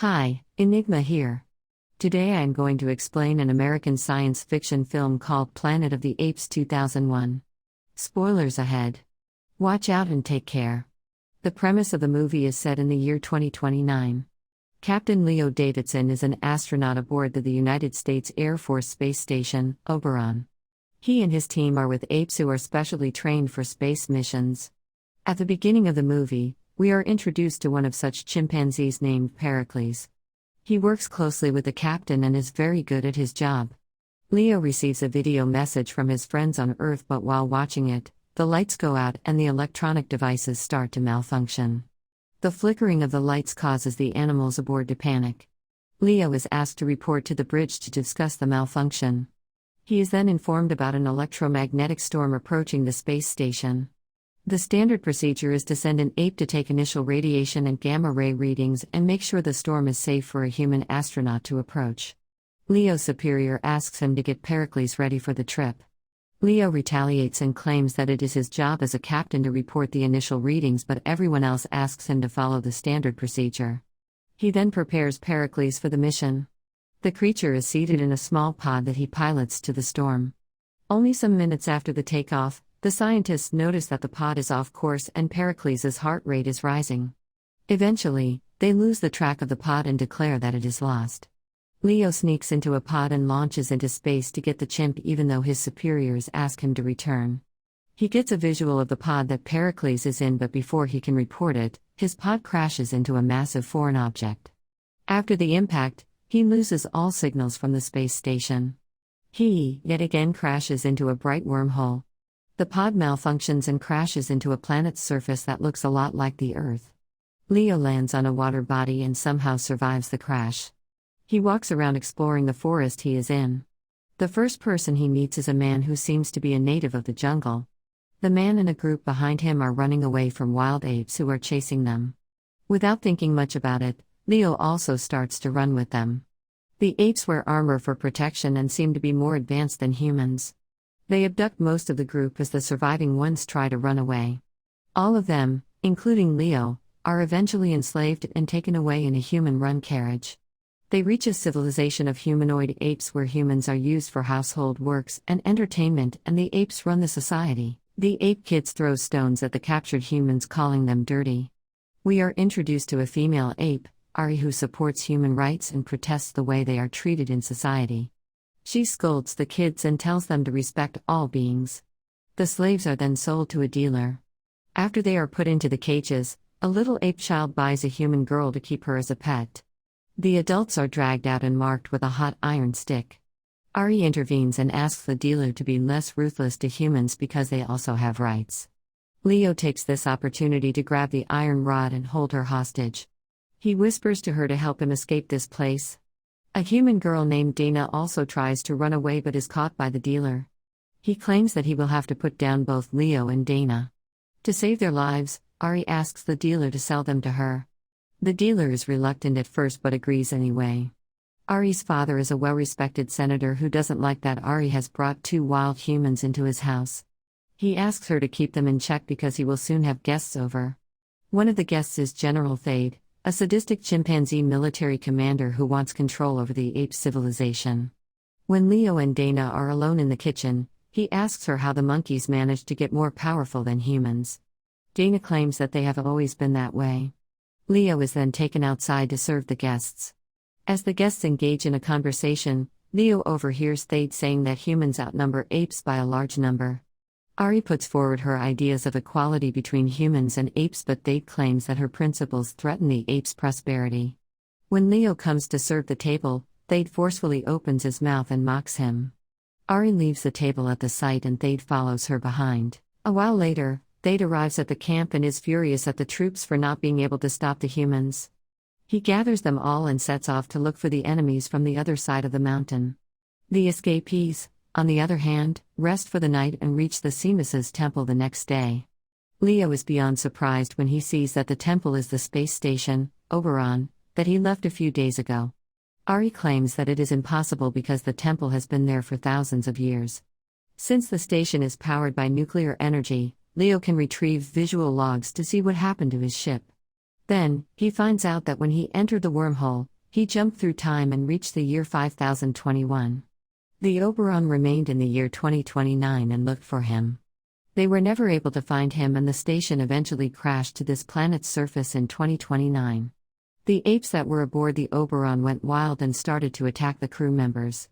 Hi, Enigma here. Today I am going to explain an American science fiction film called Planet of the Apes 2001. Spoilers ahead. Watch out and take care. The premise of the movie is set in the year 2029. Captain Leo Davidson is an astronaut aboard the United States Air Force Space Station, Oberon. He and his team are with apes who are specially trained for space missions. At the beginning of the movie, we are introduced to one of such chimpanzees named Pericles. He works closely with the captain and is very good at his job. Leo receives a video message from his friends on Earth, but while watching it, the lights go out and the electronic devices start to malfunction. The flickering of the lights causes the animals aboard to panic. Leo is asked to report to the bridge to discuss the malfunction. He is then informed about an electromagnetic storm approaching the space station. The standard procedure is to send an ape to take initial radiation and gamma-ray readings and make sure the storm is safe for a human astronaut to approach. Leo's superior asks him to get Pericles ready for the trip. Leo retaliates and claims that it is his job as a captain to report the initial readings, but everyone else asks him to follow the standard procedure. He then prepares Pericles for the mission. The creature is seated in a small pod that he pilots to the storm. Only some minutes after the takeoff, the scientists notice that the pod is off course and Pericles' heart rate is rising. Eventually, they lose the track of the pod and declare that it is lost. Leo sneaks into a pod and launches into space to get the chimp, even though his superiors ask him to return. He gets a visual of the pod that Pericles is in, but before he can report it, his pod crashes into a massive foreign object. After the impact, he loses all signals from the space station. He, yet again, crashes into a bright wormhole. The pod malfunctions and crashes into a planet's surface that looks a lot like the Earth. Leo lands on a water body and somehow survives the crash. He walks around exploring the forest he is in. The first person he meets is a man who seems to be a native of the jungle. The man and a group behind him are running away from wild apes who are chasing them. Without thinking much about it, Leo also starts to run with them. The apes wear armor for protection and seem to be more advanced than humans. They abduct most of the group as the surviving ones try to run away. All of them, including Leo, are eventually enslaved and taken away in a human-run carriage. They reach a civilization of humanoid apes where humans are used for household works and entertainment, and the apes run the society. The ape kids throw stones at the captured humans, calling them dirty. We are introduced to a female ape, Ari, who supports human rights and protests the way they are treated in society. She scolds the kids and tells them to respect all beings. The slaves are then sold to a dealer. After they are put into the cages, a little ape child buys a human girl to keep her as a pet. The adults are dragged out and marked with a hot iron stick. Ari intervenes and asks the dealer to be less ruthless to humans because they also have rights. Leo takes this opportunity to grab the iron rod and hold her hostage. He whispers to her to help him escape this place. A human girl named Dana also tries to run away but is caught by the dealer. He claims that he will have to put down both Leo and Dana. To save their lives, Ari asks the dealer to sell them to her. The dealer is reluctant at first but agrees anyway. Ari's father is a well-respected senator who doesn't like that Ari has brought two wild humans into his house. He asks her to keep them in check because he will soon have guests over. One of the guests is General Thade, a sadistic chimpanzee military commander who wants control over the ape civilization. When Leo and Dana are alone in the kitchen, he asks her how the monkeys managed to get more powerful than humans. Dana claims that they have always been that way. Leo is then taken outside to serve the guests. As the guests engage in a conversation, Leo overhears Thade saying that humans outnumber apes by a large number. Ari puts forward her ideas of equality between humans and apes, but Thade claims that her principles threaten the apes' prosperity. When Leo comes to serve the table, Thade forcefully opens his mouth and mocks him. Ari leaves the table at the sight and Thade follows her behind. A while later, Thade arrives at the camp and is furious at the troops for not being able to stop the humans. He gathers them all and sets off to look for the enemies from the other side of the mountain. The escapees, on the other hand, rest for the night and reach the Simians' temple the next day. Leo is beyond surprised when he sees that the temple is the space station, Oberon, that he left a few days ago. Ari claims that it is impossible because the temple has been there for thousands of years. Since the station is powered by nuclear energy, Leo can retrieve visual logs to see what happened to his ship. Then, he finds out that when he entered the wormhole, He jumped through time and reached the year 5021. The Oberon remained in the year 2029 and looked for him. They were never able to find him, and the station eventually crashed to this planet's surface in 2029. The apes that were aboard the Oberon went wild and started to attack the crew members.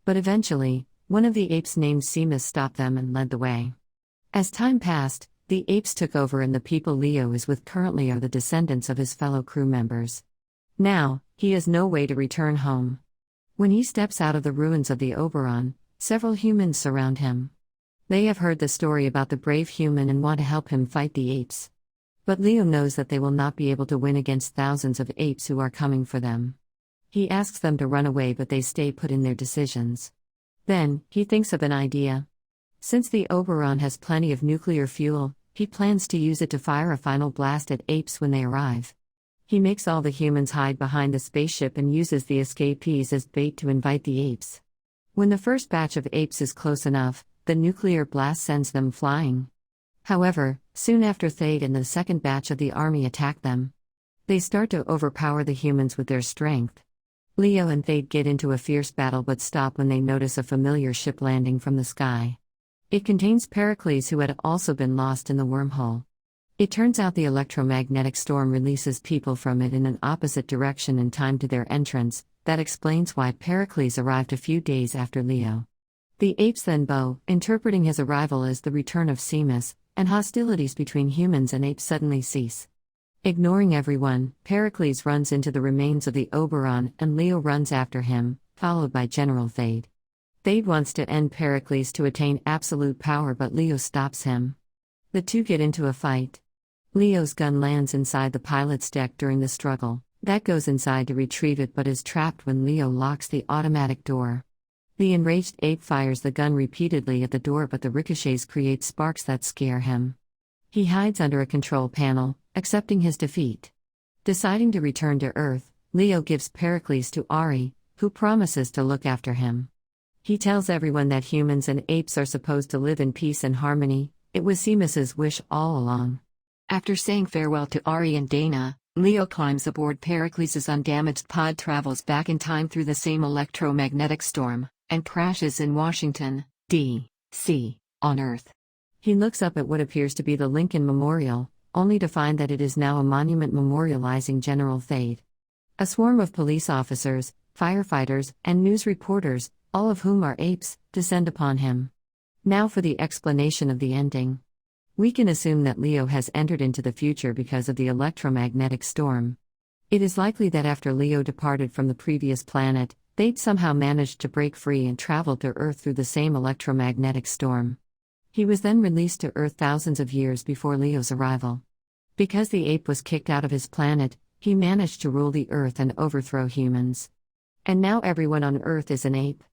But eventually, one of the apes named Seamus stopped them and led the way. As time passed, the apes took over, and the people Leo is with currently are the descendants of his fellow crew members. Now, he has no way to return home. When he steps out of the ruins of the Oberon, several humans surround him. They have heard the story about the brave human and want to help him fight the apes. But Leo knows that they will not be able to win against thousands of apes who are coming for them. He asks them to run away, but they stay put in their decisions. Then, he thinks of an idea. Since the Oberon has plenty of nuclear fuel, he plans to use it to fire a final blast at apes when they arrive. He makes all the humans hide behind the spaceship and uses the escapees as bait to invite the apes. When the first batch of apes is close enough, the nuclear blast sends them flying. However, soon after, Thade and the second batch of the army attack them. They start to overpower the humans with their strength. Leo and Thade get into a fierce battle but stop when they notice a familiar ship landing from the sky. It contains Pericles, who had also been lost in the wormhole. It turns out the electromagnetic storm releases people from it in an opposite direction in time to their entrance. That explains why Pericles arrived a few days after Leo. The apes then bow, interpreting his arrival as the return of Seamus, and hostilities between humans and apes suddenly cease. Ignoring everyone, Pericles runs into the remains of the Oberon, and Leo runs after him, followed by General Thade. Thade wants to end Pericles to attain absolute power, but Leo stops him. The two get into a fight. Leo's gun lands inside the pilot's deck during the struggle. That goes inside to retrieve it but is trapped when Leo locks the automatic door. The enraged ape fires the gun repeatedly at the door, but the ricochets create sparks that scare him. He hides under a control panel, accepting his defeat. Deciding to return to Earth, Leo gives Pericles to Ari, who promises to look after him. He tells everyone that humans and apes are supposed to live in peace and harmony. It was Seamus's wish all along. After saying farewell to Ari and Dana, Leo climbs aboard Pericles' undamaged pod, travels back in time through the same electromagnetic storm, and crashes in Washington, D.C., on Earth. He looks up at what appears to be the Lincoln Memorial, only to find that it is now a monument memorializing General Thade. A swarm of police officers, firefighters, and news reporters, all of whom are apes, descend upon him. Now for the explanation of the ending. We can assume that Leo has entered into the future because of the electromagnetic storm. It is likely that after Leo departed from the previous planet, Thade somehow managed to break free and traveled to Earth through the same electromagnetic storm. He was then released to Earth thousands of years before Leo's arrival. Because the ape was kicked out of his planet, he managed to rule the Earth and overthrow humans. And now everyone on Earth is an ape.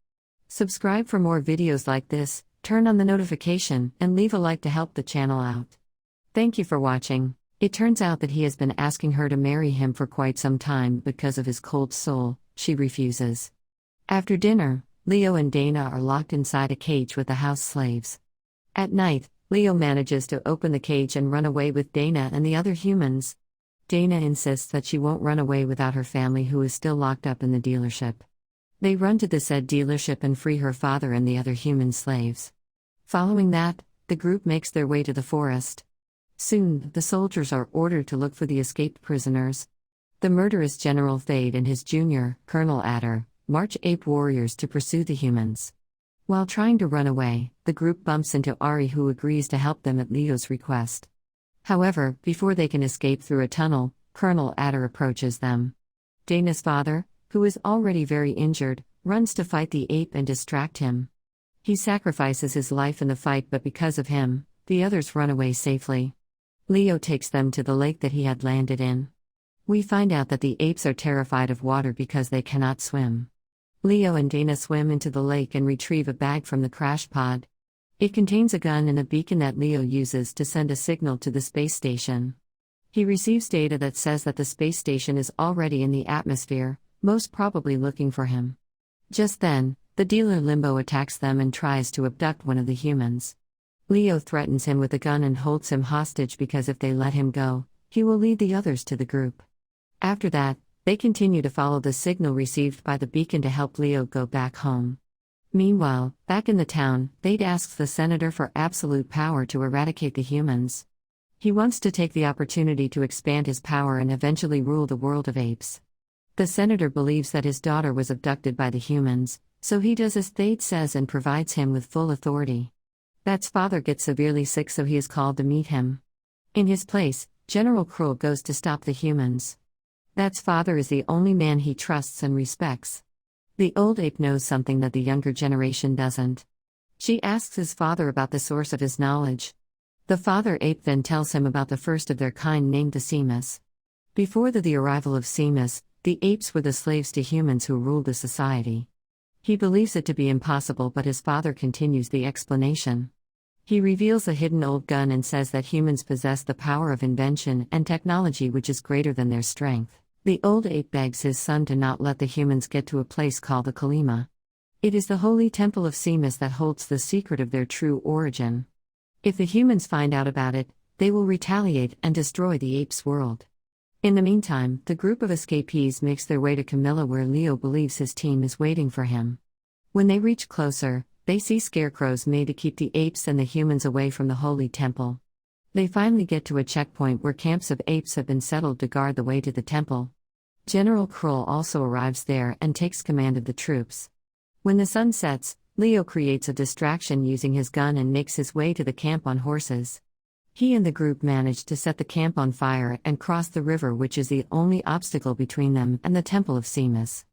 Subscribe for more videos like this, turn on the notification, and leave a like to help the channel out. Thank you for watching. It turns out that he has been asking her to marry him for quite some time, but because of his cold soul, she refuses. After dinner, Leo and Dana are locked inside a cage with the house slaves. At night, Leo manages to open the cage and run away with Dana and the other humans. Dana insists that she won't run away without her family, who is still locked up in the dealership. They run to the said dealership and free her father and the other human slaves. Following that, the group makes their way to the forest. Soon, the soldiers are ordered to look for the escaped prisoners. The murderous General Thade and his junior, Colonel Adder, march ape warriors to pursue the humans. While trying to run away, the group bumps into Ari, who agrees to help them at Leo's request. However, before they can escape through a tunnel, Colonel Adder approaches them. Dana's father, who is already very injured, runs to fight the ape and distract him. He sacrifices his life in the fight, but because of him, the others run away safely. Leo takes them to the lake that he had landed in. We find out that the apes are terrified of water because they cannot swim. Leo and Dana swim into the lake and retrieve a bag from the crash pod. It contains a gun and a beacon that Leo uses to send a signal to the space station. He receives data that says that the space station is already in the atmosphere, most probably looking for him. Just then, the dealer Limbo attacks them and tries to abduct one of the humans. Leo threatens him with a gun and holds him hostage because if they let him go, he will lead the others to the group. After that, They continue to follow the signal received by the beacon to help Leo go back home. Meanwhile, back in the town, Thade asks the senator for absolute power to eradicate the humans. He wants to take the opportunity to expand his power and eventually rule the world of apes. The senator believes that his daughter was abducted by the humans, so he does as Thade says and provides him with full authority. Thad's father gets severely sick, so he is called to meet him. In his place, General Krull goes to stop the humans. Thad's father is the only man he trusts and respects. The old ape knows something that the younger generation doesn't. She asks his father about the source of his knowledge. The father ape then tells him about the first of their kind named the simians. Before the arrival of simians, the apes were the slaves to humans who ruled the society. He believes it to be impossible, but his father continues the explanation. He reveals a hidden old gun and says that humans possess the power of invention and technology which is greater than their strength. The old ape begs his son to not let the humans get to a place called the Kalima. It is the holy temple of Simians that holds the secret of their true origin. If the humans find out about it, they will retaliate and destroy the apes' world. In the meantime, the group of escapees makes their way to Camilla, where Leo believes his team is waiting for him. When they reach closer, they see scarecrows made to keep the apes and the humans away from the holy temple. They finally get to a checkpoint where camps of apes have been settled to guard the way to the temple. General Krull also arrives there and takes command of the troops. When the sun sets, Leo creates a distraction using his gun and makes his way to the camp on horses. He and the group manage to set the camp on fire and cross the river, which is the only obstacle between them and the Temple of Simians.